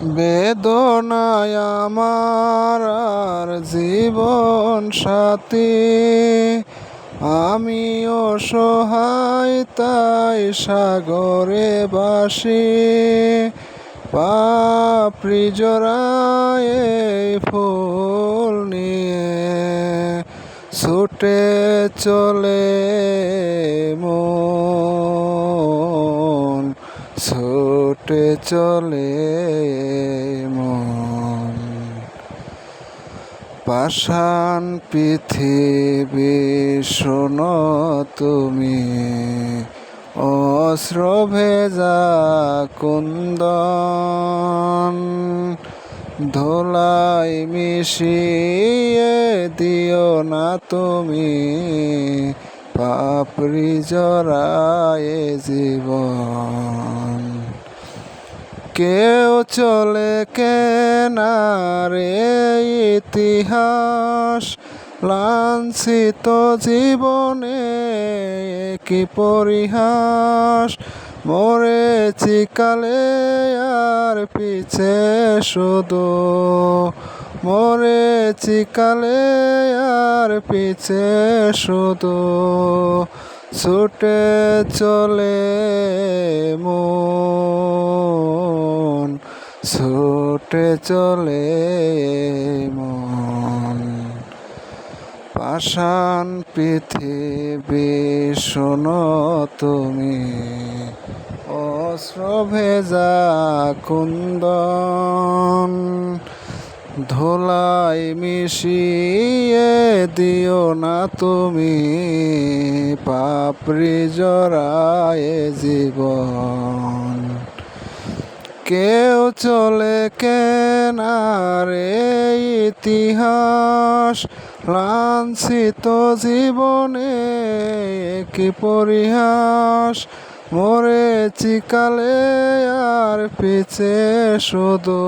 বেদনায় আমার আর জীবন সাথী, আমি অসহায় তাই সাগরে বাসি। পাপড়ি জড়ায় ফুল নিয়ে ছুটে চলে মন, ছুটে চলে মন। পাষাণ পৃথিবী শোনো তুমি, অশ্র ভেজা কুন্দন। ধুলায় মিশিয়ে দিও না তুমি, পাপড়ি জড়ায় জীবন। কেউ চলে কেনারে ইতিহাস, লাঞ্ছিত জীবনে কি পরিহাস। মরেছি কালে আর পিছে শুধু, মরেছি কালে আর পিছে শুধু। ছুটে চলে মন, ছুটে চলে মন। পাষাণ পৃথিবী শোনো তুমি, অশ্র ভেজা কুন্দন। ধুলায় মিশিয়ে দিও না তুমি, পাপড়ি জড়ায় জীবন। কেউ চলে কেনারে ইতিহাস, লাঞ্ছিত জীবনে কি পরিহাস। মরেছি কালে আর পিছে শুধু,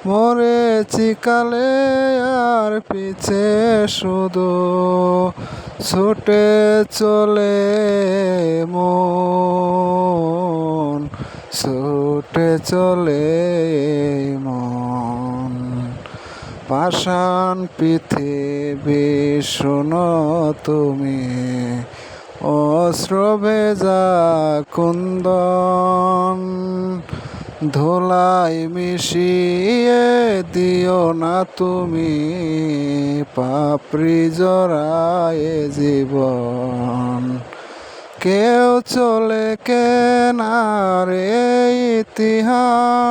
মরেছি কালে আর পিছে শুধু। ছুটে চলে মন, ছুটে চলে মন। পাষাণ পৃথিবী শোনো তুমি, অশ্র ভেজা কুন্দন। ধুলায় মিশিয়ে দিও না তুমি, পাপড়ি জড়ায় জীবন। কেউ চলে কেনারে ইতিহাস।